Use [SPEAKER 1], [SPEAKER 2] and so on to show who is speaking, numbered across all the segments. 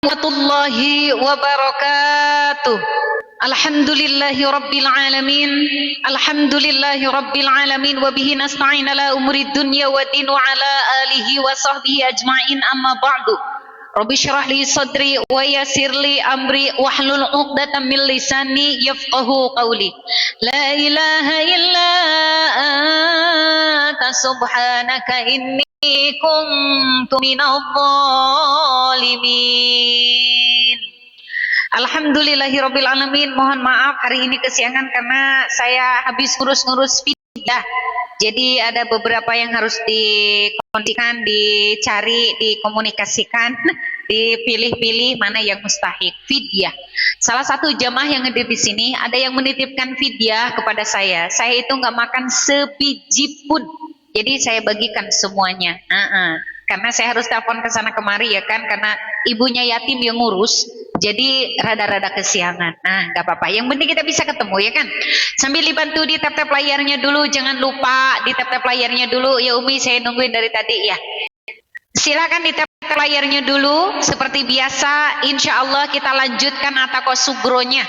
[SPEAKER 1] warahmatullahi wabarakatuh. Alhamdulillahi rabbil alamin. Alhamdulillahi rabbil alamin wa bihi nasta'in ala umuri dunya wa din wa ala alihi wa sahbihi ajma'in, amma ba'du. Rabbi syrah li sadri wa yassir li amri wahlul 'uqdatam min lisani yafqahu qawli. La ilaha illa anta subhanaka inni kuntu minadh dhalimin. Alhamdulillahirabbil alamin. Mohon maaf hari ini kesiangan karena saya habis ngurus pindah. Jadi ada beberapa yang harus dikondisikan, dicari, dikomunikasikan, dipilih-pilih mana yang mustahik. Fidyah. Salah satu jamaah yang hadir di sini ada yang menitipkan fidyah kepada saya. Saya itu nggak makan sebiji pun. Jadi saya bagikan semuanya. Karena saya harus telepon ke sana kemari ya kan, karena ibunya yatim yang ngurus. Jadi rada-rada kesiangan. Gak apa-apa. Yang penting kita bisa ketemu ya kan. Sambil dibantu di tap-tap layarnya dulu. Jangan lupa di tap-tap layarnya dulu. Ya Umi, saya nungguin dari tadi ya. Silakan di tap layarnya dulu. Seperti biasa, insya Allah kita lanjutkan Ataqo Sugronya.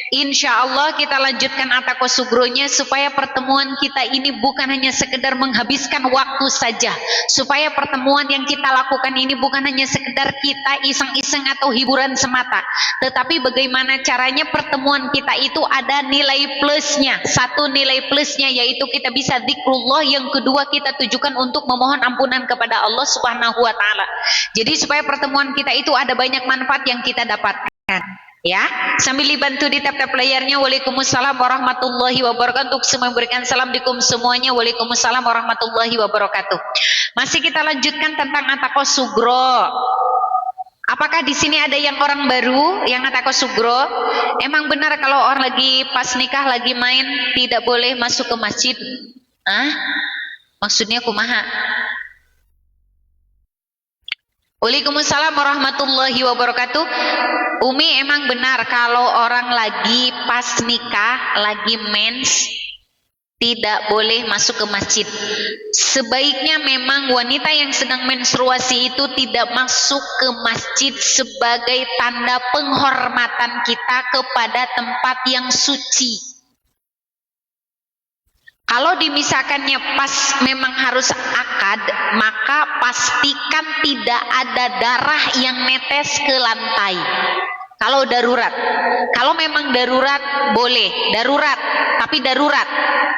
[SPEAKER 1] Insya Allah kita lanjutkan Ataqo Sugronya supaya pertemuan kita ini bukan hanya sekedar menghabiskan waktu saja. Supaya pertemuan yang kita lakukan ini bukan hanya sekedar kita iseng-iseng atau hiburan semata. Tetapi bagaimana caranya pertemuan kita itu ada nilai plusnya. Satu nilai plusnya yaitu kita bisa zikrullah. Yang kedua kita tujukan untuk memohon ampunan kepada Allah Subhanahu wa Ta'ala. Jadi supaya pertemuan kita itu ada banyak manfaat yang kita dapatkan. Ya, sambil dibantu di tap-tap layarnya. Waalaikumsalam warahmatullahi wabarakatuh. Untuk semua memberikan salam dikum semuanya. Waalaikumsalam warahmatullahi wabarakatuh. Masih kita lanjutkan tentang Ataqo Sugro. Apakah di sini ada yang orang baru yang Ataqo Sugro? Emang benar kalau orang lagi pas nikah lagi main tidak boleh masuk ke masjid? Maksudnya kumaha? Waalaikumsalam warahmatullahi wabarakatuh. Umi, emang benar kalau orang lagi pas nikah, lagi mens, tidak boleh masuk ke masjid. Sebaiknya memang wanita yang sedang menstruasi itu tidak masuk ke masjid sebagai tanda penghormatan kita kepada tempat yang suci. Kalau dimisalkannya pas memang harus akad, maka pastikan tidak ada darah yang netes ke lantai. Kalau darurat, kalau memang darurat boleh, tapi darurat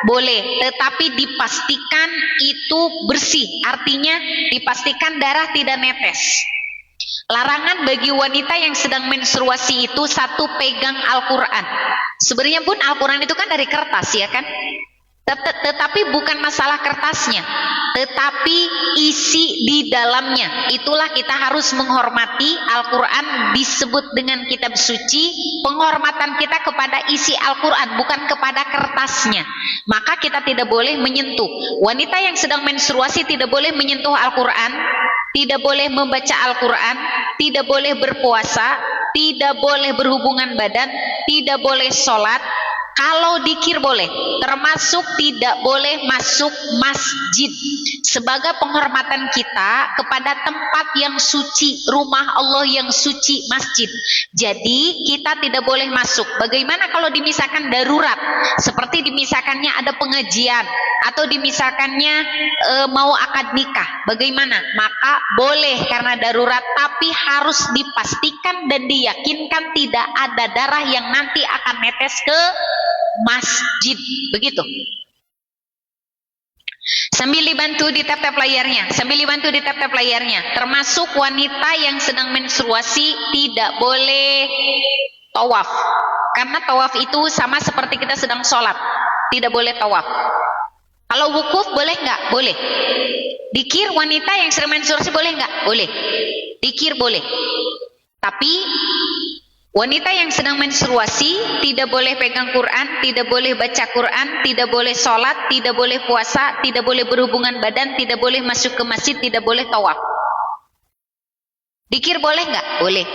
[SPEAKER 1] boleh, tetapi dipastikan itu bersih, artinya dipastikan darah tidak netes. Larangan bagi wanita yang sedang menstruasi itu satu, pegang Al-Quran. Sebenarnya pun Al-Quran itu kan dari kertas ya kan. Tetapi bukan masalah kertasnya, tetapi isi di dalamnya. Itulah kita harus menghormati. Al-Quran disebut dengan kitab suci. Penghormatan kita kepada isi Al-Quran, bukan kepada kertasnya. Maka kita tidak boleh menyentuh. Wanita yang sedang menstruasi tidak boleh menyentuh Al-Quran, tidak boleh membaca Al-Quran, tidak boleh berpuasa, tidak boleh berhubungan badan, tidak boleh sholat. Kalau dikir boleh, termasuk tidak boleh masuk masjid. Sebagai penghormatan kita kepada tempat yang suci, rumah Allah yang suci, masjid. Jadi kita tidak boleh masuk. Bagaimana kalau dimisalkan darurat? Seperti dimisalkannya ada pengajian, atau dimisalkannya mau akad nikah. Bagaimana? Maka boleh karena darurat, tapi harus dipastikan dan diyakinkan tidak ada darah yang nanti akan netes ke masjid, begitu. Sambil dibantu di tap-tap layarnya, termasuk wanita yang sedang menstruasi tidak boleh tawaf, karena tawaf itu sama seperti kita sedang sholat, tidak boleh tawaf. Kalau wukuf boleh nggak? Boleh. Dikir wanita yang sedang menstruasi boleh nggak? Boleh. Dikir boleh. Tapi wanita yang sedang menstruasi tidak boleh pegang Quran, tidak boleh baca Quran, tidak boleh sholat, tidak boleh puasa, tidak boleh berhubungan badan, tidak boleh masuk ke masjid, tidak boleh tawaf. Dikir boleh nggak? Boleh.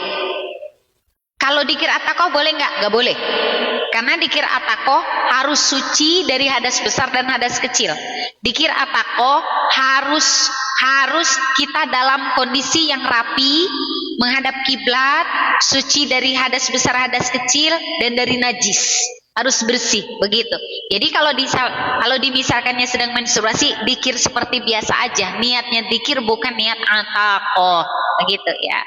[SPEAKER 1] Kalau dikir Ataqo boleh nggak? Nggak boleh. Karena dikir Ataqo harus suci dari hadas besar dan hadas kecil. Dikir Ataqo harus kita dalam kondisi yang rapi, menghadap kiblat, suci dari hadas besar, hadas kecil, dan dari najis. Harus bersih, begitu. Jadi kalau dimisalkannya sedang menstruasi, dikir seperti biasa aja. Niatnya dikir bukan niat ataqoh, begitu ya.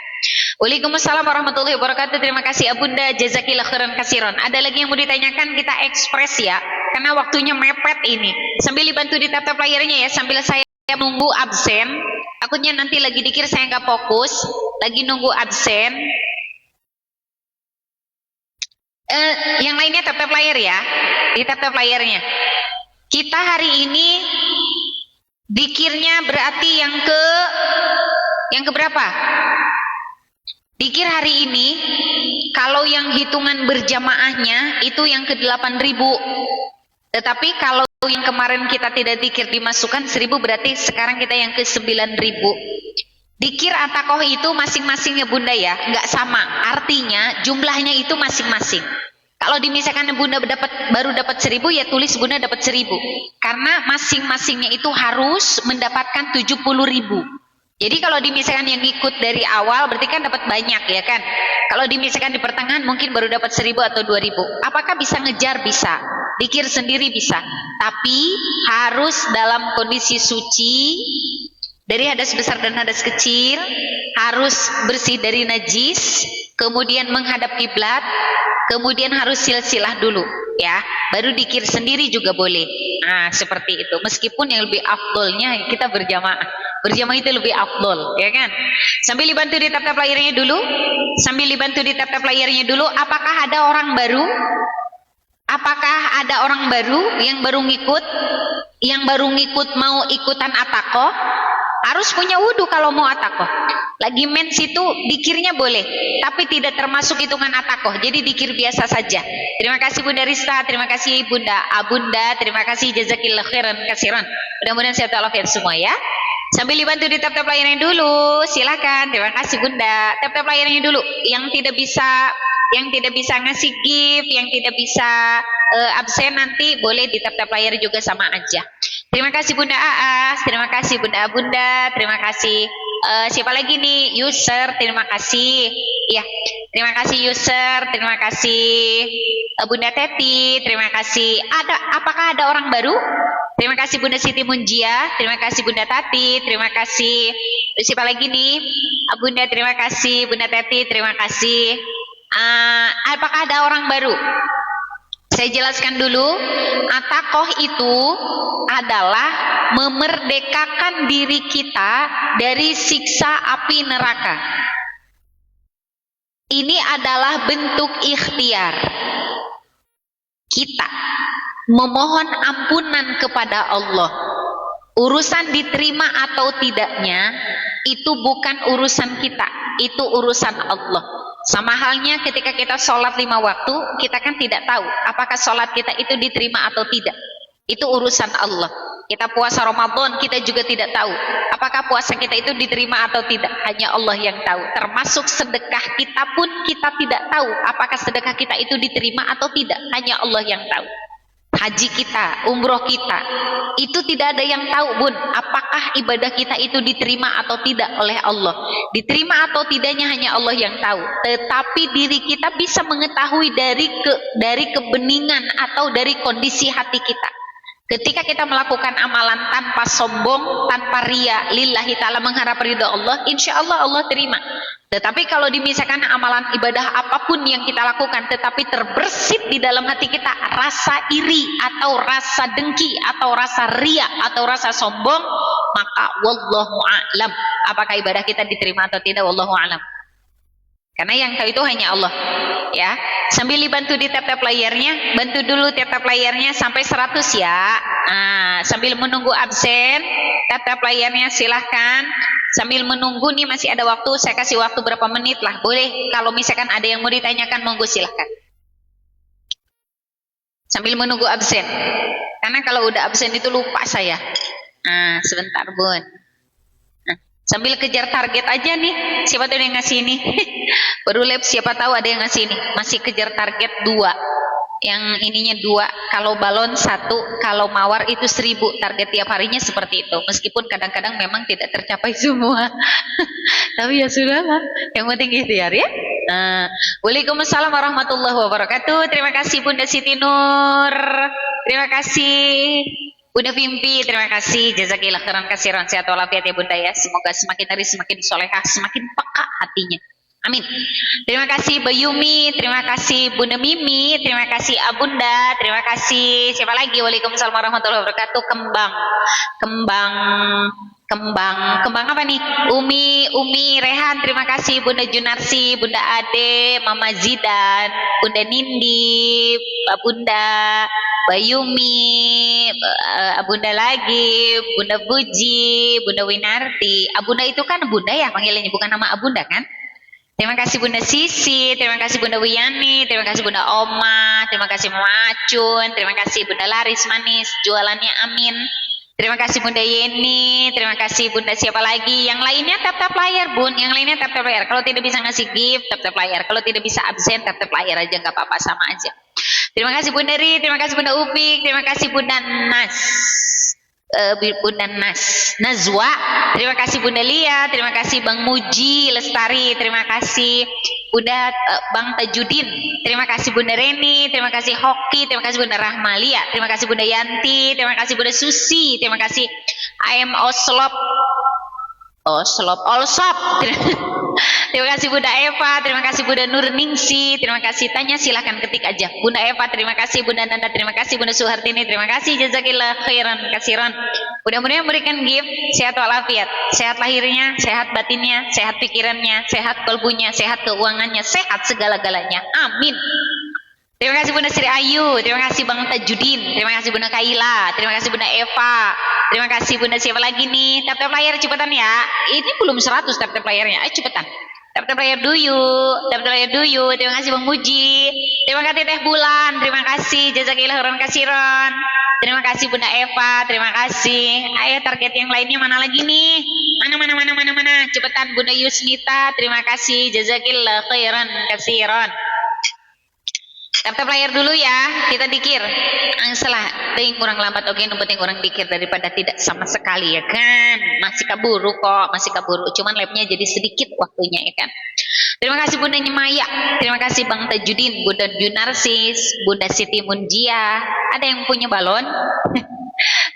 [SPEAKER 1] Waalaikumsalam warahmatullahi wabarakatuh. Terima kasih Abunda, jazakillah khairan kasiron. Ada lagi yang mau ditanyakan, kita ekspres ya, karena waktunya mepet ini. Sambil dibantu di tap-tap layarnya ya, sambil saya nunggu absen. Takutnya nanti lagi dikir saya nggak fokus, lagi nunggu absen. Yang lainnya tap-tap layar ya, di tap-tap layarnya. Kita hari ini dikirnya berarti yang keberapa? Dikir hari ini kalau yang hitungan berjamaahnya itu yang ke-8.000. Tetapi kalau yang kemarin kita tidak dikir dimasukkan 1.000, berarti sekarang kita yang ke-9.000. Dikir atakoh itu masing-masing ya Bunda ya, nggak sama. Artinya jumlahnya itu masing-masing. Kalau dimisalkan Bunda baru dapat 1.000, ya tulis Bunda dapat 1.000. Karena masing-masingnya itu harus mendapatkan 70.000. Jadi kalau dimisalkan yang ikut dari awal berarti kan dapat banyak ya kan. Kalau dimisalkan di pertengahan mungkin baru dapat 1.000 atau 2.000. Apakah bisa ngejar? Bisa. Dikir sendiri bisa. Tapi harus dalam kondisi suci dari hadas besar dan hadas kecil, harus bersih dari najis, kemudian menghadap kiblat, kemudian harus silsilah dulu ya, baru dikir sendiri juga boleh. Nah seperti itu, meskipun yang lebih afdolnya kita berjamaah itu lebih afdol ya kan. Sambil dibantu di tap-tap layarnya dulu, apakah ada orang baru? Apakah ada orang baru yang baru ngikut mau ikutan atakoh? Harus punya wudhu kalau mau atakoh. Lagi mens itu dikirnya boleh, tapi tidak termasuk hitungan atakoh. Jadi dikir biasa saja. Terima kasih Bunda Rista, terima kasih Bunda Abunda, terima kasih jazakillah khairan kasiran. Mudah-mudahan sehat walafiat semua ya. Sambil dibantu di tap-tap layarnya dulu, silakan. Terima kasih Bunda. Tap-tap layarnya dulu. Yang tidak bisa ngasih gift, yang tidak bisa absen nanti boleh di tap-tap layar juga sama aja. Terima kasih Bunda Aas, terima kasih Bunda Abunda, terima kasih. Siapa lagi nih? User, terima kasih. Ya, terima kasih user, terima kasih Bunda Teti, terima kasih. Apakah ada orang baru? Terima kasih Bunda Siti Munjia, terima kasih Bunda Tati, terima kasih. Siapa lagi nih? Bunda, terima kasih. Bunda Teti, terima kasih. Apakah ada orang baru? Saya jelaskan dulu, atakoh itu adalah memerdekakan diri kita dari siksa api neraka. Ini adalah bentuk ikhtiar kita memohon ampunan kepada Allah. Urusan diterima atau tidaknya itu bukan urusan kita, itu urusan Allah. Sama halnya ketika kita sholat 5 waktu, kita kan tidak tahu apakah sholat kita itu diterima atau tidak. Itu urusan Allah. Kita puasa Ramadan, kita juga tidak tahu apakah puasa kita itu diterima atau tidak. Hanya Allah yang tahu. Termasuk sedekah kita pun kita tidak tahu apakah sedekah kita itu diterima atau tidak. Hanya Allah yang tahu. Haji kita, umroh kita, itu tidak ada yang tahu Bun, apakah ibadah kita itu diterima atau tidak oleh Allah. Diterima atau tidaknya hanya Allah yang tahu. Tetapi diri kita bisa mengetahui dari kebeningan atau dari kondisi hati kita. Ketika kita melakukan amalan tanpa sombong, tanpa ria, lillahi ta'ala mengharap ridha Allah, insya Allah Allah terima. Tetapi kalau dimisalkan amalan ibadah apapun yang kita lakukan, tetapi terbersit di dalam hati kita rasa iri, atau rasa dengki, atau rasa ria, atau rasa sombong, maka wallahu a'lam apakah ibadah kita diterima atau tidak, wallahu a'lam. Karena yang tahu itu hanya Allah ya. Sambil dibantu di tap-tap layarnya, bantu dulu tap-tap layarnya sampai 100 ya. Sambil menunggu absen, tap-tap layarnya silahkan. Sambil menunggu nih masih ada waktu, saya kasih waktu berapa menit lah. Boleh kalau misalkan ada yang mau ditanyakan, monggo silahkan. Sambil menunggu absen. Karena kalau udah absen itu lupa saya. Sebentar Bun. Sambil kejar target aja nih, siapa tahu ada yang ngasih ini. Baru lab siapa tahu ada yang ngasih ini. Masih kejar target 2. Yang ininya 2, kalau balon 1, kalau mawar itu 1.000. Target tiap harinya seperti itu. Meskipun kadang-kadang memang tidak tercapai semua. Tapi ya sudahlah, yang penting ikhtiar ya. Waalaikumsalam warahmatullahi wabarakatuh. Terima kasih Bunda Siti Nur. Terima kasih Bunda Vimpi. Terima kasih. Jazakillah khairan kasiran, sehat walafiat ya Bunda ya. Semoga semakin hari semakin solehah, semakin peka hatinya. Amin. Terima kasih Bayumi, terima kasih Bunda Mimi, terima kasih Abunda, terima kasih siapa lagi? Waalaikumsalam warahmatullahi wabarakatuh. Kembang apa nih? Umi Rehan, terima kasih Bunda Junarsi, Bunda Ade, Mama Zidan, Bunda Nindi, Bunda Bayumi, Abunda lagi, Bunda Puji, Bunda Winarti. Abunda itu kan Bunda ya panggilannya, bukan nama Abunda kan? Terima kasih Bunda Sisi, terima kasih Bunda Wiyani, terima kasih Bunda Oma, terima kasih Mama Acun, terima kasih Bunda Laris Manis, jualannya Amin. Terima kasih Bunda Yeni, terima kasih Bunda siapa lagi? Yang lainnya tap-tap layar Bun, yang lainnya tap-tap layar. Kalau tidak bisa ngasih gift, tap-tap layar. Kalau tidak bisa absen, tap-tap layar aja, nggak apa-apa, sama aja. Terima kasih Bunda Ri, terima kasih Bunda Upik, terima kasih Bunda Bunda Nazwa, terima kasih Bunda Lia, terima kasih Bang Muji Lestari, terima kasih Bunda Bang Tajudin, terima kasih Bunda Reni, terima kasih Hoki, terima kasih Bunda Rahmalia, terima kasih Bunda Yanti, terima kasih Bunda Susi, terima kasih AM Oslop. Terima kasih Bunda Eva, terima kasih Bunda Nurningsi, terima kasih, tanya silahkan ketik aja. Bunda Eva, terima kasih Bunda Nanda, terima kasih Bunda Suhartini, terima kasih, jazakillah khairan kasiran. Mudah-mudahan memberikan gift sehat walafiat, sehat lahirnya, sehat batinnya, sehat pikirannya, sehat kalbunya, sehat keuangannya, sehat segala-galanya. Amin. Terima kasih Bunda Sri Ayu, terima kasih Bang Tajudin, terima kasih Bunda Kaila, terima kasih Bunda Eva, terima kasih Bunda siapa lagi nih? Tap-tap layar cepetan ya. Ini belum 100 tap-tap layarnya. Ayo cepetan. Tap-tap layar dulu, tap-tap layar dulu. Terima kasih Bang Muji, terima kasih Teh Bulan, terima kasih jazakillah khairan kasiran. Terima kasih Bunda Eva, terima kasih. Ayo target yang lainnya mana lagi nih? Mana? Cepetan Bunda Yusnita, terima kasih jazakillah khairan kasiran. Tap-tap layar dulu ya, kita dikir. Angsalah, ting kurang lambat oke, penting kurang dikir daripada tidak sama sekali ya kan. Masih kaburu kok, masih kaburu. Cuman labnya jadi sedikit waktunya ya kan. Terima kasih Bunda Nyemaya, terima kasih Bang Tajudin, Bunda Junarsis, Bunda Siti Munjia. Ada yang punya balon?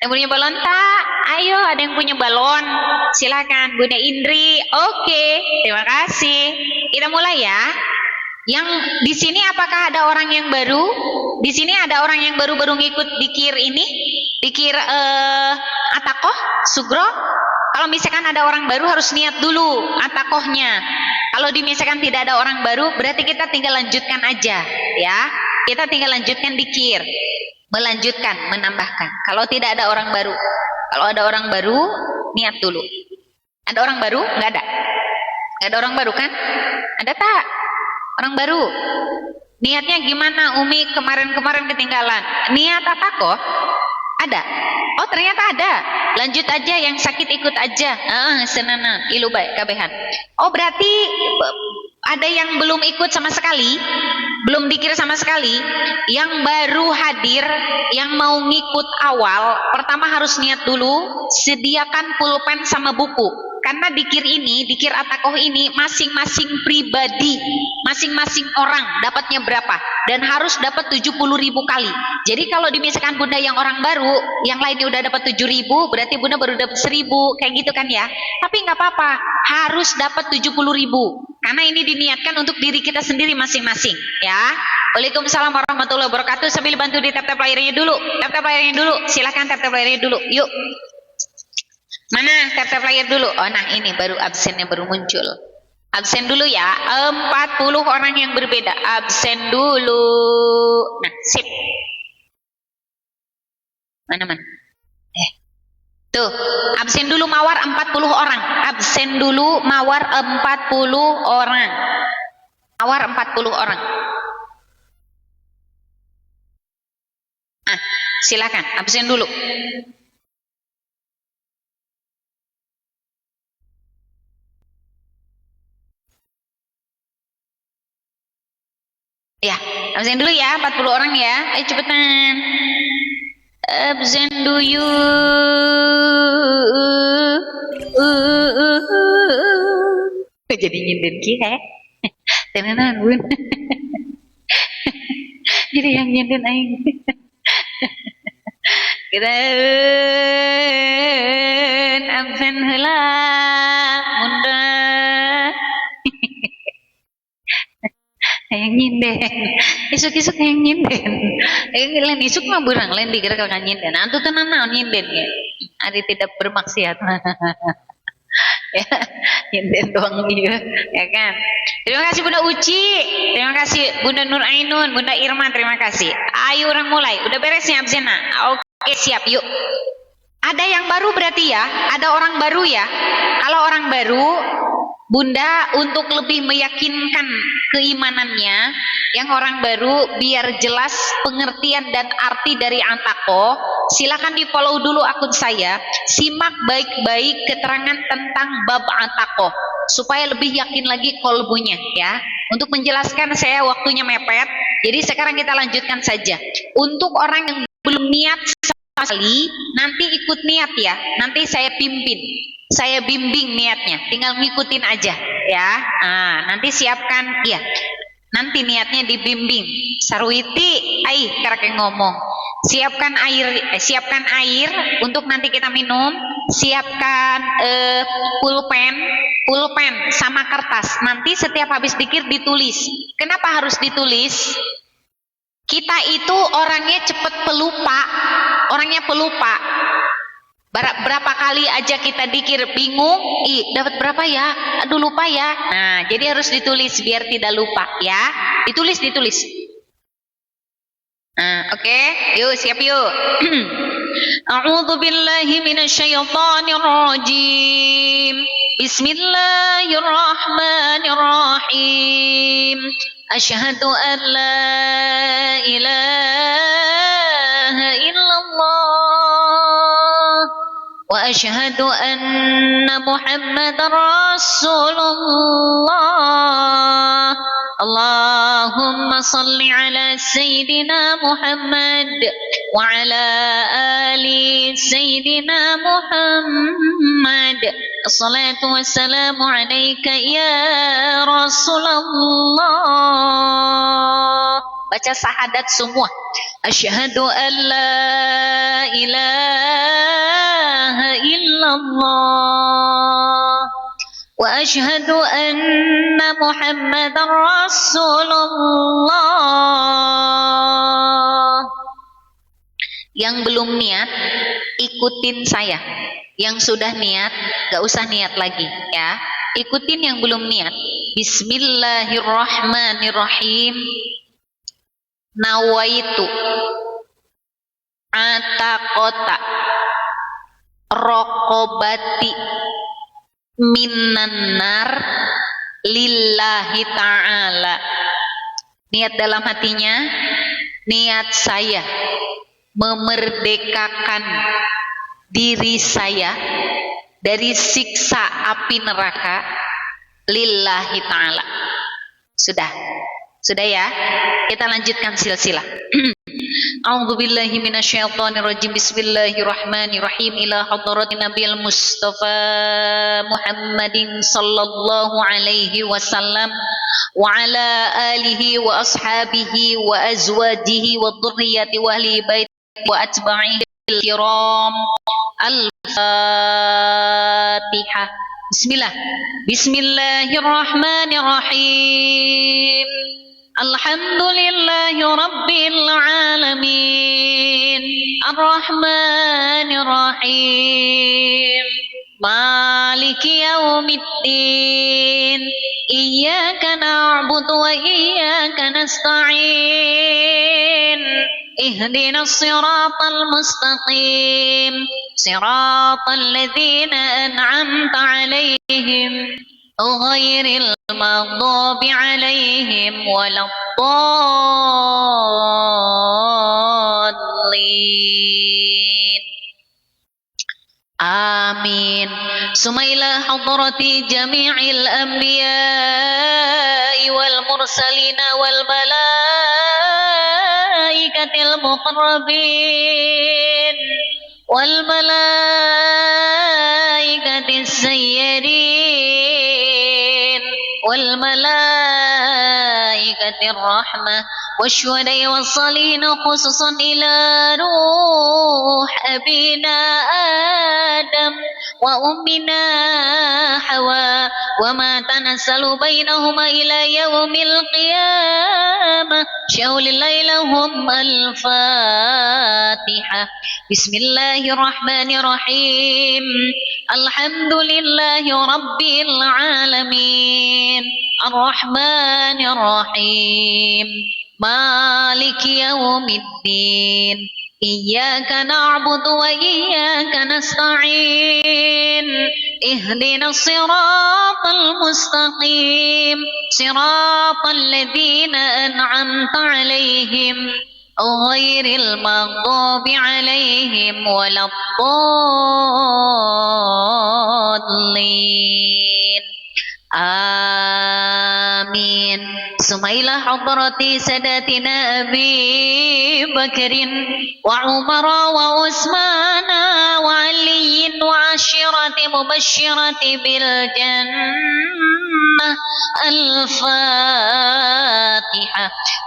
[SPEAKER 1] Yang punya balon tak? Ayo, ada yang punya balon? Silakan Bunda Indri. Oke, terima kasih. Kita mulai ya. Yang di sini apakah ada orang yang baru? Di sini ada orang yang baru-baru ngikut dikir ini? Dikir atakoh, sugro? Kalau misalkan ada orang baru harus niat dulu atakohnya. Kalau misalkan tidak ada orang baru, berarti kita tinggal lanjutkan aja, ya. Kita tinggal lanjutkan dikir, melanjutkan, menambahkan. Kalau tidak ada orang baru, kalau ada orang baru, niat dulu. Ada orang baru? Nggak ada. Nggak ada orang baru kan? Ada tak? Orang baru, niatnya gimana Umi? Kemarin ketinggalan. Niat apa kok? Ada. Oh ternyata ada. Lanjut aja, yang sakit ikut aja. Senana, ilu baik kabehan. Oh berarti ada yang belum ikut sama sekali, belum dikir sama sekali. Yang baru hadir, yang mau ngikut awal, pertama harus niat dulu, sediakan pulpen sama buku. Karena dikir ini, dikir atakoh ini masing-masing pribadi, masing-masing orang dapatnya berapa, dan harus dapat 70.000 kali. Jadi kalau dimisalkan Bunda yang orang baru, yang lainnya udah dapat 7.000, berarti Bunda baru dapat 1.000, kayak gitu kan ya. Tapi nggak apa-apa, harus dapat 70.000, karena ini diniatkan untuk diri kita sendiri masing-masing, ya. Waalaikumsalam warahmatullahi wabarakatuh. Sambil bantu di tap-tap layarnya dulu, tap-tap layarnya dulu, silahkan tap-tap layarnya dulu, yuk. Mana tap-tap layar dulu? Oh nah ini baru absennya baru muncul. Absen dulu ya, 40 orang yang berbeda. Absen dulu. Nah sip. Mana? Tuh, absen dulu mawar 40 orang. Absen dulu mawar 40 orang. Mawar 40 orang. Silakan absen dulu. Ya, absen dulu ya, 40 orang ya. Ayo cepetan. Absen dulu. Jadi nyinden kia tenan bun. Jadi yang nyinden aing. Kita absen heula munda yang nyinden isuk-isuk yang nyinden lain isuk mah burang lain dikira kakak nyinden antu tenan naon nyinden ya ari tidak bermaksiat ya nyinden doang dia ya kan. Terima kasih Bunda Uci, terima kasih Bunda Nur Ainun, Bunda Irma, terima kasih. Ayo orang mulai, udah beres nih absena. Oke siap, yuk. Ada yang baru berarti ya, ada orang baru ya. Kalau orang baru, Bunda untuk lebih meyakinkan keimanannya, yang orang baru biar jelas pengertian dan arti dari antako, silakan di follow dulu akun saya, simak baik-baik keterangan tentang bab antako, supaya lebih yakin lagi kolbunya ya. Untuk menjelaskan saya waktunya mepet, jadi sekarang kita lanjutkan saja. Untuk orang yang belum niat sekali, nanti ikut niat ya, nanti saya pimpin. Saya bimbing niatnya, tinggal ngikutin aja ya. Nah, nanti siapkan ya. Nanti niatnya dibimbing. Sarwiti, karek ngomong. Siapkan air untuk nanti kita minum. Siapkan pulpen sama kertas. Nanti setiap habis zikir ditulis. Kenapa harus ditulis? Kita itu orangnya cepat pelupa. Orangnya pelupa. Berapa kali aja kita dikir bingung, dapat berapa ya? Aduh lupa ya. Nah, jadi harus ditulis biar tidak lupa ya. Ditulis. Nah, oke. Yuk, siap yuk. A'udzu billahi minasyaitonir rajim. Bismillahirrahmanirrahim. Asyhadu an la ilaha illallah wa asyhadu anna Muhammadar Rasulullah. Allahumma salli ala Sayyidina Muhammad wa ala ali Sayyidina Muhammad. Assalatu wassalamu alaika ya Rasulullah. Baca syahadat semua. Asyhadu an la ilaha illallah wa asyhadu anna Muhammadar Rasulullah. Yang belum niat ikutin saya. Yang sudah niat gak usah niat lagi ya. Ikutin yang belum niat. Bismillahirrahmanirrahim. Nawaitu ataqota rokobati minan nar lillahi ta'ala. Niat dalam hatinya, niat saya memerdekakan diri saya dari siksa api neraka lillahi ta'ala. Sudah ya, kita lanjutkan silsilah. A'udzu billahi minasyaitonir rajim. Bismillahirrahmanirrahim. Ila hadratin Nabiyil Mustafa Muhammadin sallallahu alaihi wasallam wa ala alihi wa ashabihi wa azwajihi wa dhurriyyati wa ahli baiti wa atba'ihi al-kiram. Al-Fatihah. Bismillahirrahmanirrahim. Alhamdulillahi Rabbil Alamin. Ar-Rahmanir Rahim. Maliki Yaumiddin. Iyyaka na'budu wa iyyaka nasta'in. Ihdinas siratal mustaqim. Siratal ladzina an'amta 'alaihim. Ghairil maghdubi 'alaihim waladdallin. Amin. Sumaila hadrati jami'il anbiya'i wal mursalina wal malaikatil muqarrabin wal malaikatis sayyidin والملائكة الرحمة والشهداء والصالحين خصوصا إلى روح أبينا آدم وأمنا حواء وما تنزل بينهما إلى يوم القيامة شاول الليل هم الفاتحة. بسم الله الرحمن الرحيم الحمد لله رب العالمين الرحمن الرحيم مالك يوم الدين إياك نعبد وإياك نستعين اهدنا الصراط المستقيم صراط الذين أنعمت عليهم غير المغضوب عليهم ولا الضالين آمين. ثم إلى حضرة سادتنا أبي بكر وعمر وعثمان وعلي وعشرة مبشرة بالجنة الفاتحة.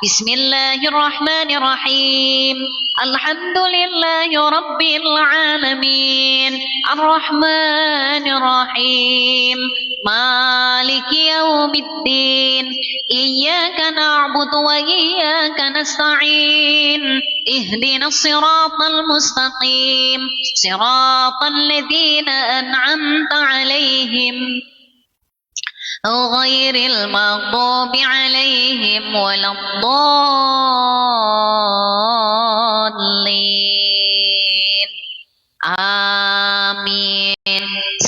[SPEAKER 1] بسم الله الرحمن الرحيم الحمد لله رب العالمين الرحمن الرحيم مالك يوم الدين إياك نعبد وإياك نستعين اهدنا الصراط المستقيم صراط الذين أنعمت عليهم غير المغضوب عليهم ولا الضالين آمين.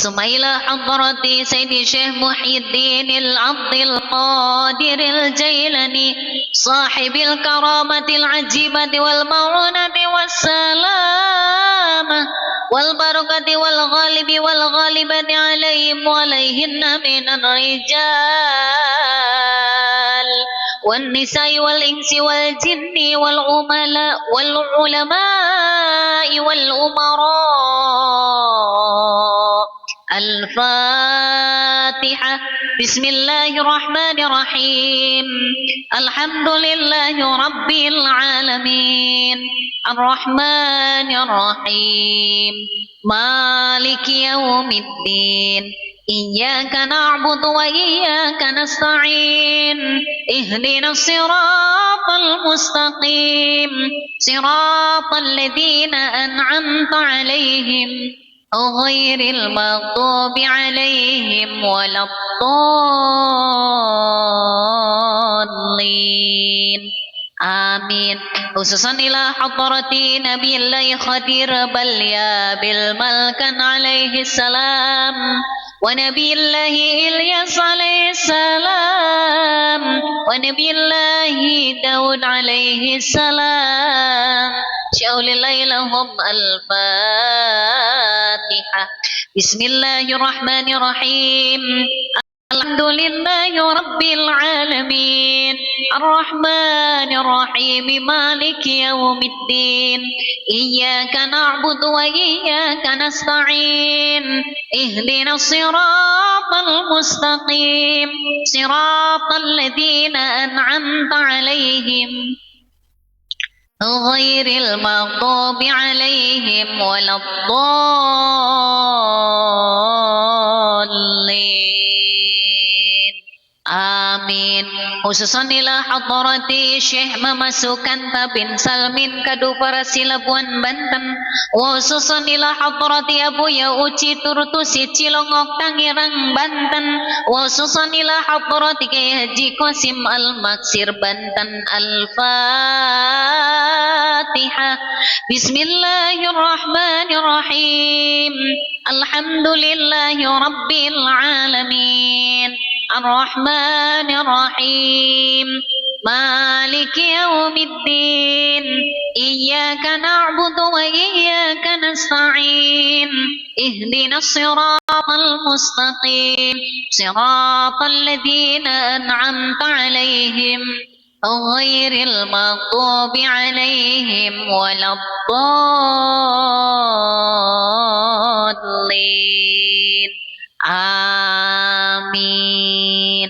[SPEAKER 1] ثم إلى حضرة سيد الشيخ محي الدين العبد القادر الجيلاني صاحب الكرامة العجيبة والمعونة والسلامة والبركة والغالب والغالبة عليهم وعليهن من الرجال والنساء والإنس والجن والعملاء والعلماء والأمراء. الفاتحة. بسم الله الرحمن الرحيم الحمد لله رب العالمين الرحمن الرحيم مالك يوم الدين إياك نعبد وإياك نستعين اهدنا الصراط المستقيم صراط الذين أنعمت عليهم غير المغضوب عليهم ولا الضالين آمين. خصوصا إلى حضرة نبي الله خضر بليا بالملكن عليه السلام ونبي الله إلياس عليه السلام ونبي الله داود عليه السلام شاول الليل هم الفاتحة. بسم الله الرحمن الرحيم الحمد لله رب العالمين الرحمن الرحيم مالك يوم الدين إياك نعبد وإياك نستعين اهدنا الصراط المستقيم صراط الذين أنعمت عليهم غير المغضوب عليهم ولا الضالين آمين. Khususan ila hadrati Syekh Mama Sukanta bin Salmin Kadupara Silabuan Banten. Khususan ila hadrati Abu Yauci Turtusi Cilongok Tangerang Banten. Khususan ila hadrati Kiai Haji Qasim Al-Maksir Banten. Al-Fatihah. Bismillahirrahmanirrahim. Alhamdulillahi Rabbil Alamin الرحمن الرحيم مالك يوم الدين إياك نعبد وإياك نستعين اهدنا الصراط المستقيم صراط الذين أنعمت عليهم غير المغضوب عليهم ولا الضالين آمين.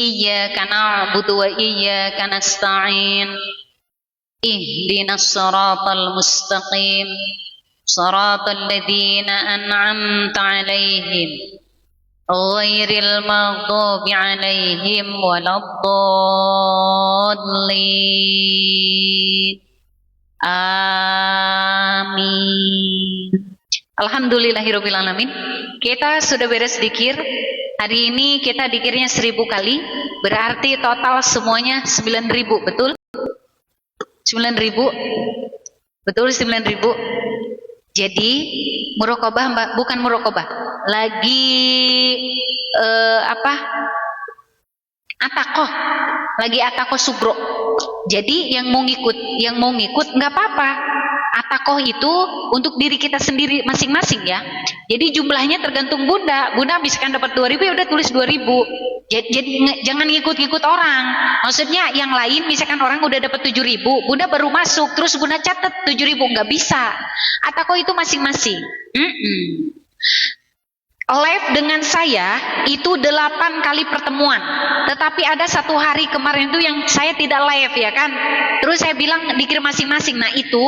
[SPEAKER 1] Iyyaka na'budu wa iyyaka nasta'in. Ihdinas siratal mustaqim. Siratal ladzina an'amta 'alaihim ghairil maghdubi 'alaihim waladdallin. Amin. Alhamdulillahirabbil alamin. Kita sudah beres zikir. Hari ini kita zikirnya 1000 kali. Berarti total semuanya 9000, betul? 9000. Betul 9000. Jadi muraqabah Mbak, bukan muraqabah. Lagi atakoh. Lagi atakoh subro. Jadi yang mau ngikut nggak apa-apa. Atakoh itu untuk diri kita sendiri masing-masing ya. Jadi jumlahnya tergantung Bunda. Bunda misalkan dapat 2000 ya udah tulis 2000. Jadi jangan ngikut-ngikut orang. Maksudnya yang lain misalkan orang udah dapat 7000, Bunda baru masuk terus Bunda catat 7000, nggak bisa. Atakoh itu masing-masing. Live dengan saya itu 8 kali pertemuan. Tetapi ada satu hari kemarin itu yang saya tidak live ya kan. Terus saya bilang dikir masing-masing. Nah itu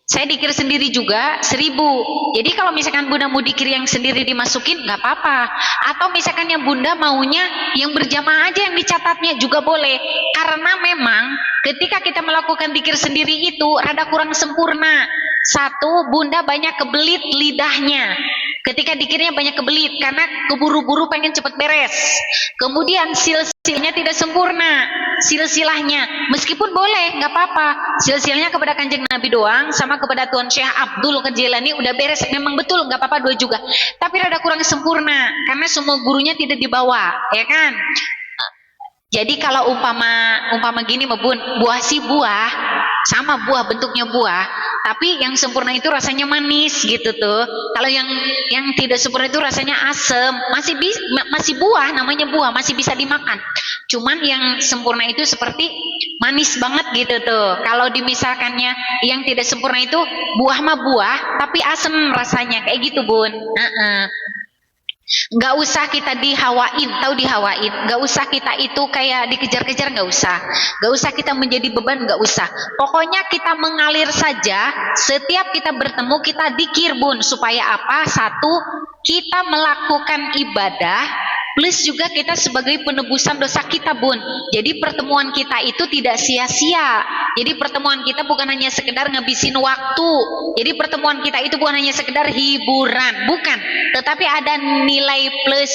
[SPEAKER 1] saya dikir sendiri juga 1000. Jadi kalau misalkan Bunda mau dikir yang sendiri dimasukin nggak apa-apa. Atau misalkan yang Bunda maunya yang berjamaah aja yang dicatatnya juga boleh. Karena memang ketika kita melakukan dikir sendiri itu rada kurang sempurna. Satu, Bunda banyak kebelit lidahnya. Ketika dikirnya banyak kebelit karena keburu-buru pengen cepet beres. Kemudian silsilahnya tidak sempurna. Silsilahnya meskipun boleh nggak apa-apa. Silsilahnya kepada Kanjeng Nabi doang sama kepada Tuan Syekh Abdul Jilani udah beres. Memang betul nggak apa-apa 2 juga. Tapi rada kurang sempurna karena semua gurunya tidak dibawa, ya kan? Jadi kalau umpama gini Bun, buah sih buah, sama buah bentuknya buah, tapi yang sempurna itu rasanya manis gitu tuh. Kalau yang tidak sempurna itu rasanya asam, masih buah, namanya buah, masih bisa dimakan. Cuman yang sempurna itu seperti manis banget gitu tuh. Kalau dimisalkannya yang tidak sempurna itu buah mah buah, tapi asam rasanya kayak gitu Bun. Nggak usah kita dihawain, tahu dihawain, nggak usah kita itu kayak dikejar-kejar, nggak usah kita menjadi beban, nggak usah. Pokoknya kita mengalir saja. Setiap kita bertemu kita dikir Bun, supaya apa? Satu, kita melakukan ibadah, plus juga kita sebagai penebusan dosa kita Bun. Jadi pertemuan kita itu tidak sia-sia. Jadi pertemuan kita bukan hanya sekedar ngabisin waktu. Jadi pertemuan kita itu bukan hanya sekedar hiburan, bukan. Tetapi ada nilai plus.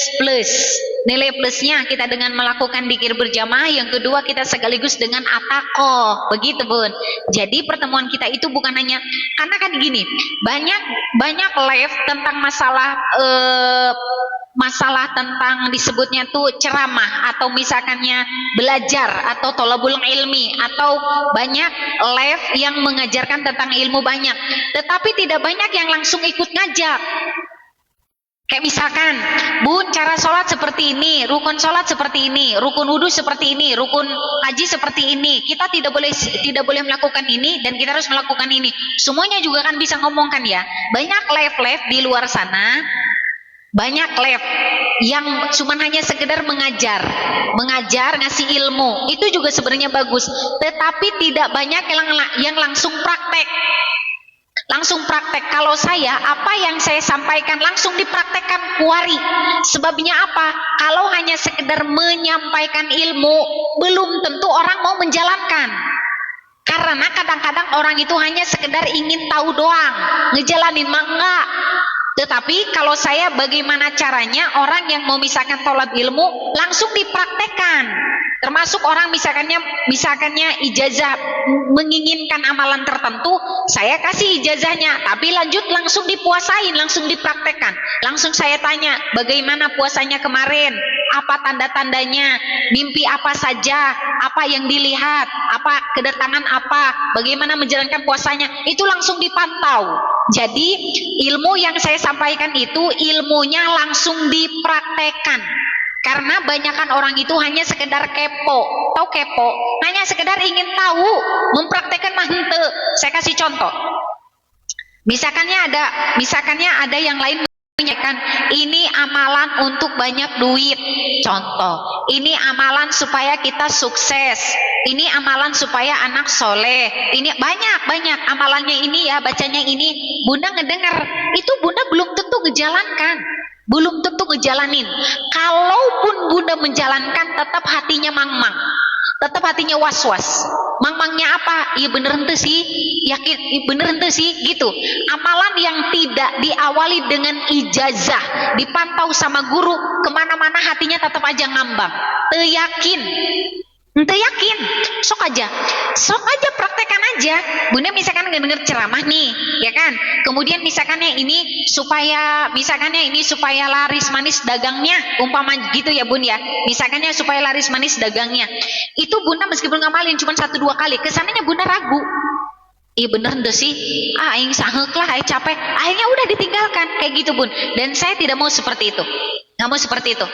[SPEAKER 1] Nilai plusnya kita dengan melakukan dikir berjamaah. Yang kedua kita sekaligus dengan atakoh. Begitu Bun. Jadi pertemuan kita itu bukan hanya, karena kan gini, banyak live tentang masalah tentang disebutnya tuh ceramah atau misalkannya belajar atau tolabul ilmi atau banyak live yang mengajarkan tentang ilmu banyak, tetapi tidak banyak yang langsung ikut ngajak. Kayak misalkan, Bun, cara sholat seperti ini, rukun sholat seperti ini, rukun wudhu seperti ini, rukun haji seperti ini. Kita tidak boleh melakukan ini dan kita harus melakukan ini. Semuanya juga kan bisa ngomongkan ya. Banyak live di luar sana. Banyak live yang cuma hanya sekedar mengajar, ngasih ilmu. Itu juga sebenarnya bagus. Tetapi tidak banyak yang langsung praktek. Kalau saya, apa yang saya sampaikan langsung dipraktekkan kuari. Sebabnya apa? Kalau hanya sekedar menyampaikan ilmu, belum tentu orang mau menjalankan. Karena kadang-kadang orang itu hanya sekedar ingin tahu doang, ngejalanin mah enggak. Tetapi kalau saya bagaimana caranya orang yang mau misalkan tolab ilmu langsung dipraktekkan. Termasuk orang misalkannya ijazah menginginkan amalan tertentu, saya kasih ijazahnya, tapi lanjut langsung dipuasain, langsung dipraktekkan. Langsung saya tanya, bagaimana puasanya kemarin? Apa tanda-tandanya? Mimpi apa saja? Apa yang dilihat? Apa kedatangan apa? Bagaimana menjalankan puasanya? Itu langsung dipantau. Jadi ilmu yang saya sampaikan itu ilmunya langsung dipraktekkan. Karena banyakan orang itu hanya sekedar kepo. Tahu kepo? Hanya sekedar ingin tahu, mempraktekkan mah henteu. Saya kasih contoh. Misalkannya ada yang lain menyampaikan ini amalan untuk banyak duit, contoh, ini amalan supaya kita sukses, ini amalan supaya anak soleh, ini banyak amalannya ini ya, bacanya ini. Bunda ngedengar itu, Bunda belum tentu ngejalankan, belum tentu ngejalanin. Kalaupun Bunda menjalankan, tetap hatinya mang-mang, tetap hatinya was-was. Mang-mangnya apa? Iya bener ente sih, yakin bener ente sih, gitu. Amalan yang tidak diawali dengan ijazah, dipantau sama guru, kemana-mana hatinya tetap aja ngambang, yakin. Ente yakin, sok aja praktekan aja. Bunda misalkan denger ceramah nih, ya kan, kemudian misalkannya ini supaya laris manis dagangnya, umpama gitu ya Bun ya, misalkannya supaya laris manis dagangnya, itu Bunda meskipun ngamalin cuma 1-2 kali, kesananya Bunda ragu, iya bener ente sih, aing sangek lah, aing capek, akhirnya udah ditinggalkan, kayak gitu Bun. Dan saya tidak mau seperti itu, nggak mau seperti itu.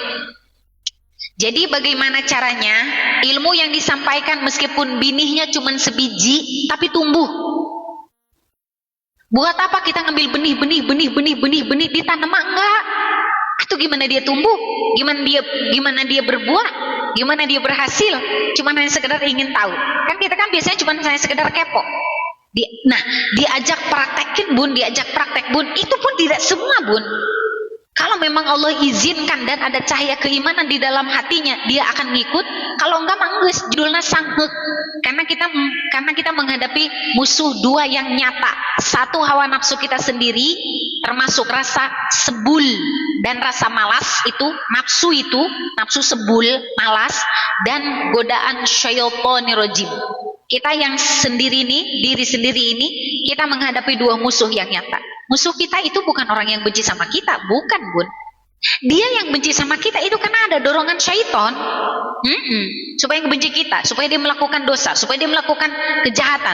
[SPEAKER 1] Jadi bagaimana caranya ilmu yang disampaikan meskipun binihnya cuma sebiji tapi tumbuh. Buat apa kita ngambil benih ditanam, enggak? Atau gimana dia tumbuh? Gimana dia berbuah? Gimana dia berhasil? Cuma hanya sekedar ingin tahu. Kan kita kan biasanya cuma hanya sekedar kepo. Diajak praktekin Bun, itu pun tidak semua Bun. Kalau memang Allah izinkan dan ada cahaya keimanan di dalam hatinya, dia akan ngikut. Kalau enggak mah geus judulna sanghek. Karena kita menghadapi musuh dua yang nyata. Satu, hawa nafsu kita sendiri, termasuk rasa sebul dan rasa malas itu, nafsu sebul, malas, dan godaan syaitonir rajim. Kita yang sendiri nih, diri sendiri ini, kita menghadapi dua musuh yang nyata. Musuh kita itu bukan orang yang benci sama kita, bukan Bun. Dia yang benci sama kita itu karena ada dorongan syaiton, supaya benci kita, supaya dia melakukan dosa, supaya dia melakukan kejahatan.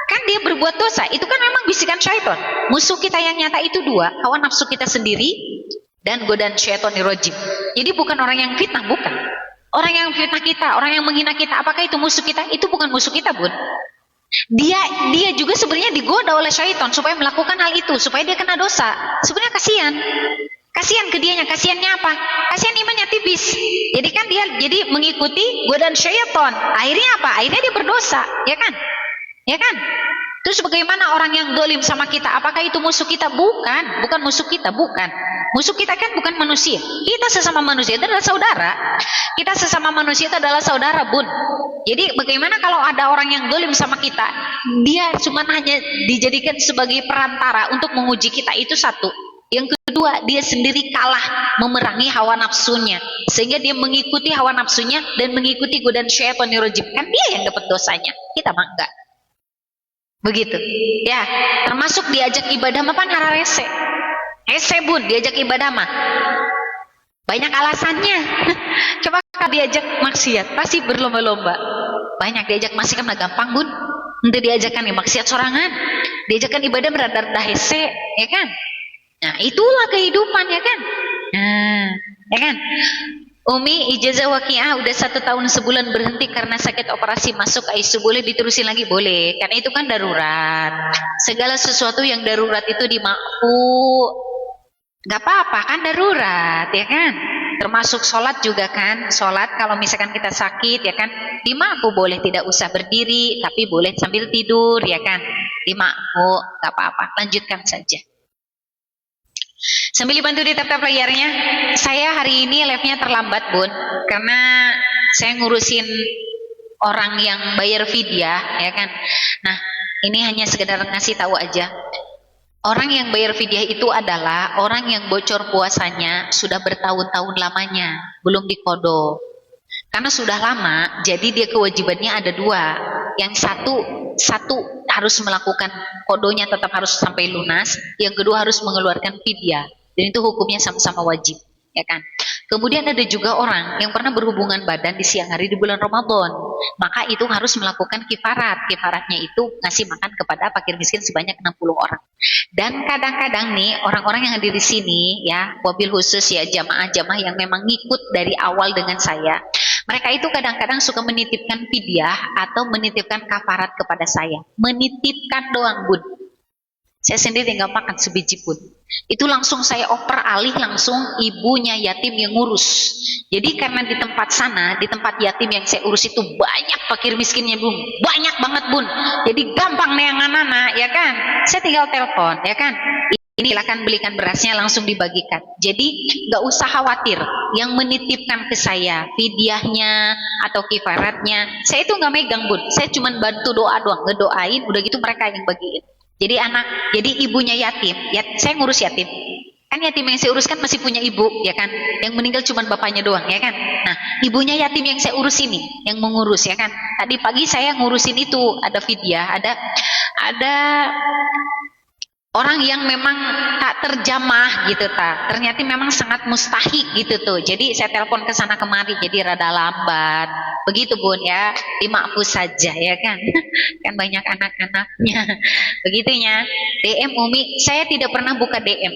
[SPEAKER 1] Kan dia berbuat dosa, itu kan memang bisikan syaiton. Musuh kita yang nyata itu dua, hawa nafsu kita sendiri dan godaan syaitonir rajim. Jadi bukan orang yang fitnah, bukan. Orang yang fitnah kita, orang yang menghina kita, apakah itu musuh kita? Itu bukan musuh kita Bun. Dia juga sebenarnya digoda oleh syaitan supaya melakukan hal itu, supaya dia kena dosa. Sebenarnya kasihan ke dianya. Kasihannya apa? Kasihan imannya tipis. Jadi kan dia mengikuti godaan syaitan. Akhirnya apa? Akhirnya dia berdosa, ya kan? Terus bagaimana orang yang dolim sama kita? Apakah itu musuh kita? Bukan musuh kita, bukan. Musuh kita kan bukan manusia. Kita sesama manusia itu adalah saudara. Kita sesama manusia itu adalah saudara Bun. Jadi bagaimana kalau ada orang yang dolim sama kita, dia cuma hanya dijadikan sebagai perantara untuk menguji kita, itu satu. Yang kedua, dia sendiri kalah memerangi hawa nafsunya, sehingga dia mengikuti hawa nafsunya dan mengikuti godaan syaitonir rajim. Kan dia yang dapat dosanya, kita mah enggak. Begitu ya. Termasuk diajak ibadah mah pan hararese Bun, diajak ibadah mah banyak alasannya. Coba kalau diajak maksiat pasti berlomba-lomba. Banyak diajak maksiat kan gampang Bun. Nanti diajakkan maksiat sorangan, diajakkan ibadah berada hese, ya kan? Nah itulah kehidupan, ya kan? Nah, ya kan? Umi ijazah waqiah udah 1 tahun sebulan berhenti karena sakit operasi masuk ICU, boleh diterusin lagi? Boleh, karena itu kan darurat. Segala sesuatu yang darurat itu dimakfu, gak apa-apa kan, darurat, ya kan? Termasuk sholat juga kan, sholat kalau misalkan kita sakit, ya kan, dimakfu, boleh tidak usah berdiri, tapi boleh sambil tidur, ya kan, dimakfu, gak apa-apa, lanjutkan saja. Sambil dibantu di tap-tap layarnya. Saya hari ini live-nya terlambat Bun, karena saya ngurusin orang yang bayar fidyah, ya kan. Nah ini hanya sekedar ngasih tahu aja. Orang yang bayar fidyah itu adalah orang yang bocor puasanya sudah bertahun-tahun lamanya, belum diqodho. Karena sudah lama, jadi dia kewajibannya ada dua. Yang satu harus melakukan kodonya, tetap harus sampai lunas. Yang kedua harus mengeluarkan fidyah, dan itu hukumnya sama-sama wajib, ya kan. Kemudian ada juga orang yang pernah berhubungan badan di siang hari di bulan Ramadan, maka itu harus melakukan kifarat. Kifaratnya itu ngasih makan kepada fakir miskin sebanyak 60 orang. Dan kadang-kadang nih orang-orang yang hadir di sini, ya, wabil khusus ya jamaah-jamaah yang memang ngikut dari awal dengan saya, mereka itu kadang-kadang suka menitipkan fidyah atau menitipkan kafarat kepada saya. Menitipkan doang Bun. Saya sendiri nggak makan sebiji pun. Itu langsung saya oper alih langsung ibunya yatim yang ngurus. Jadi karena di tempat sana, di tempat yatim yang saya urus itu banyak fakir miskinnya bun, banyak banget bun. Jadi gampang neangan anak, ya kan? Saya tinggal telepon, ya kan? Ini silakan belikan berasnya langsung dibagikan. Jadi nggak usah khawatir. Yang menitipkan ke saya fidyahnya atau kifaratnya, saya itu nggak megang bun. Saya cuma bantu doa doang, ngedoain. Udah gitu mereka yang bagiin. Jadi ibunya yatim, saya ngurus yatim. Kan yatim yang saya urus kan masih punya ibu, ya kan? Yang meninggal cuma bapaknya doang, ya kan? Nah, ibunya yatim yang saya urus ini, yang mengurus, ya kan? Tadi pagi saya ngurusin itu, ada fidyah, ada orang yang memang tak terjamah gitu ta. Ternyata memang sangat mustahik gitu tuh. Jadi saya telepon ke sana kemari jadi rada lambat. Begitu bun ya, dimaafkan saja ya kan. Kan banyak anak-anaknya. Begitunya. DM Umi, saya tidak pernah buka DM.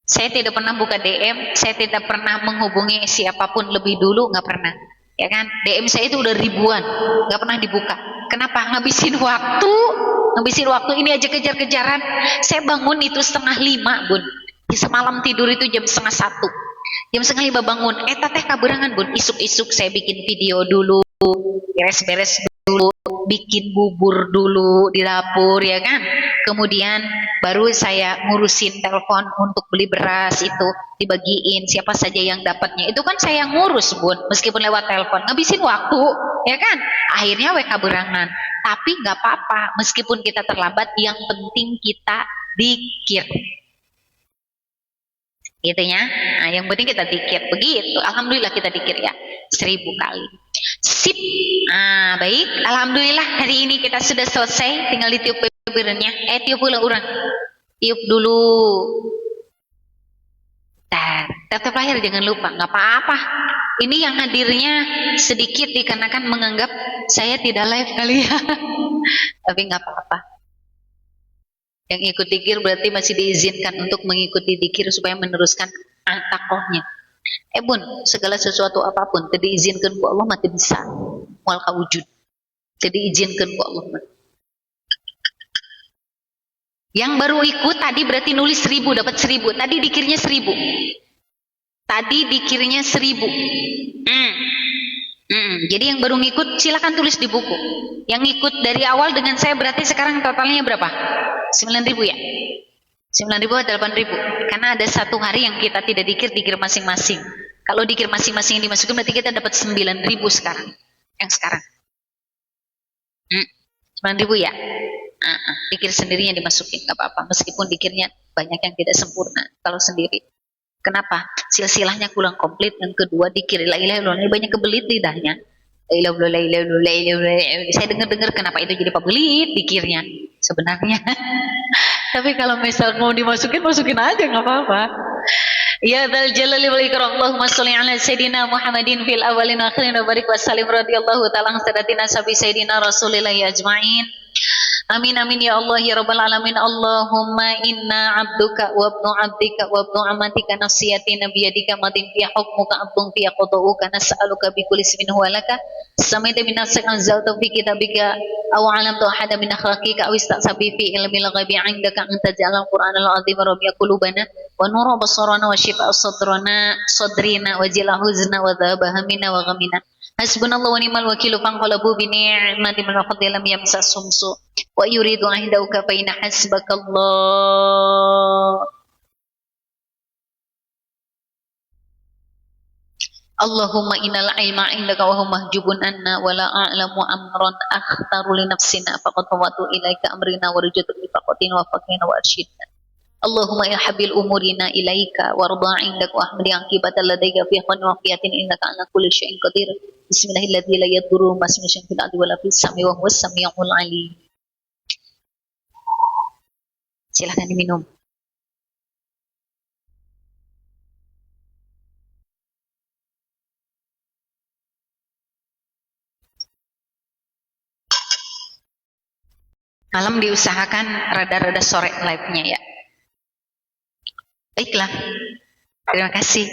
[SPEAKER 1] Saya tidak pernah buka DM, saya tidak pernah menghubungi siapapun lebih dulu, nggak pernah. Ya kan? DM saya itu udah ribuan, nggak pernah dibuka. Kenapa? Ngabisin waktu ini aja kejar-kejaran. Saya bangun itu 4:30 bun. Semalam tidur itu jam 1:30. Jam 4:30 bangun. Teteh kaberangan bun. Isuk-isuk saya bikin video dulu, beres-beres dulu, bikin bubur dulu di dapur ya kan. Kemudian baru saya ngurusin telepon untuk beli beras itu dibagiin siapa saja yang dapatnya. Itu kan saya ngurus bun, meskipun lewat telepon ngabisin waktu, ya kan. Akhirnya WK berangan. Tapi nggak apa-apa, meskipun kita terlambat, yang penting kita dikir. Gitu ya. Nah, yang penting kita dikir. Begitu. Alhamdulillah kita dikir ya. 1000 kali. Sip. Nah, baik. Alhamdulillah hari ini kita sudah selesai. Tinggal ditiup bibirnya. Tiup ulang orang. Tiup dulu. Tetap lahir jangan lupa. Nggak apa-apa. Ini yang hadirnya sedikit dikarenakan menganggap saya tidak live kali ya. Tapi nggak apa-apa. Yang ikut dikir berarti masih diizinkan untuk mengikuti dikir supaya meneruskan takohnya. Bun, segala sesuatu apapun tidak diizinkan ku Allah mati bisa. Mual kawujud. Tidak diizinkan ku Allah. Yang baru ikut tadi berarti nulis 1000 dapat 1000. Tadi dikirnya 1000. Tadi dikirnya 1000. Jadi yang baru ngikut silakan tulis di buku. Yang ngikut dari awal dengan saya berarti sekarang totalnya berapa? 9.000 ya? 9.000 atau 8.000? Karena ada satu hari yang kita tidak dikir masing-masing. Kalau dikir masing-masing yang dimasukin berarti kita dapat 9.000 sekarang. Yang sekarang. 9.000 ya? Dikir sendirinya dimasukin, gak apa-apa. Meskipun dikirnya banyak yang tidak sempurna kalau sendiri. Kenapa? Silsilahnya kurang komplit. Yang kedua dikir la ilaha illallah banyak kebelit lidahnya. Saya dengar-dengar kenapa itu jadi pebelit dikirnya sebenarnya. Tapi kalau misal mau masukin aja nggak apa-apa. Ya dzal jalali wal ikram Allahumma shalli ala sayidina Muhammadin fil awwalin wa akhirin wa barik wa sallim radhiyallahu ta'ala an sadatina sabi sayidina Rasulillah ajma'in. Amin amin ya Allah ya rabbal alamin. Allahumma inna abduka wa ibnu abdika wa ibnu amatika nasiyatina biyadika madin fi hukmuka abdun fi qada'uka nas'aluka bi kulli ismin huwa laka samaita min nafsika anzalta fi kitabika aw 'alamta ahada min akhlaqika aw istasabi fi ilmil ghaibi 'indaka anta ja'alal qur'anal 'azim rabi'a qulubana wa nura basarana wa shifaa sadrina wa jila huzna wa dhahaba hamina wa ghamina. Hasbunallahu wa ni'mal wakil fanqalabu bi ni'matin min fadlin lam yamsasum su wa yuridu ahdauka fa inna hasbakallah. Allahumma innal ilma indaka wa huwa mahjubun anna wa la a'lamu amran akhtaru li nafsina faqad tawatu ilaika amrina wa rajatu bi faqatin wa faqina wa arshidna. Allahumma ya habil umurina ilaika warda indaka wa ahmadi aqibata ladaika fi khani wa fiyatin innaka ala kulli syai'in qadir. Bismillahirrahmanirrahim. La yadurru masmi syai'in fil ardi wa la fis sami wa huwas samiul alim. Silahkan diminum. Malam diusahakan rada-rada sore live-nya ya. Baiklah, terima kasih.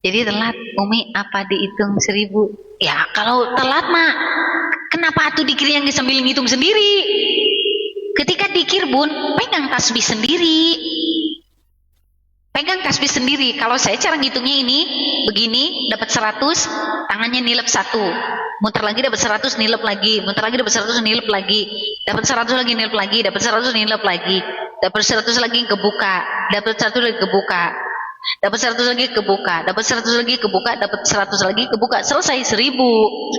[SPEAKER 1] Jadi telat, Umi apa dihitung 1000? Ya kalau telat mah, kenapa tuh dikir yang sambil ngitung sendiri? Ketika dikir bun, pegang tasbih sendiri. Pegang tasbih sendiri. Kalau saya cara ngitungnya ini, begini, dapat 100, tangannya nilep 1. Muter lagi dapat 100, nilep lagi. Muter lagi dapat 100, nilep lagi. Dapat 100 lagi, nilep lagi. Dapat 100, nilep lagi. Dapat 100 lagi, kebuka. Dapat 100 lagi, kebuka. Dapat 100 lagi, kebuka. Dapat 100 lagi, kebuka. Dapat 100 lagi, kebuka. Selesai 1000.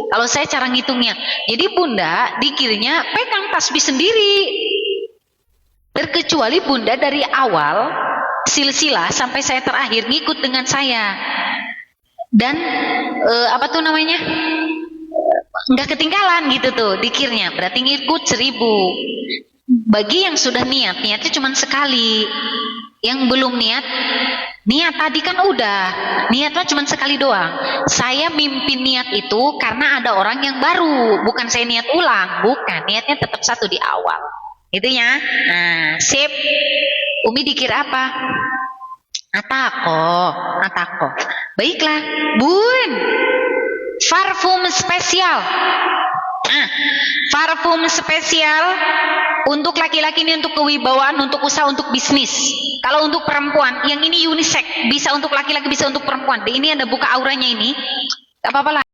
[SPEAKER 1] Kalau saya cara ngitungnya. Jadi bunda, dikirnya pegang tasbih sendiri. Terkecuali bunda dari awal silsilah sampai saya terakhir ngikut dengan saya dan apa tuh namanya nggak ketinggalan gitu tuh dikirnya, berarti ngikut 1000. Bagi yang sudah niatnya cuma sekali, yang belum niat tadi kan udah niatnya cuma sekali doang. Saya mimpin niat itu karena ada orang yang baru, bukan saya niat ulang, bukan, niatnya tetap satu di awal itu ya. Nah, sip. Umi dikira apa? Atako. Baiklah, bun. Parfum spesial. Parfum spesial untuk laki-laki ini untuk kewibawaan, untuk usaha, untuk bisnis. Kalau untuk perempuan, yang ini unisex, bisa untuk laki-laki, bisa untuk perempuan. Ini ada buka auranya ini, gak apa-apa lah.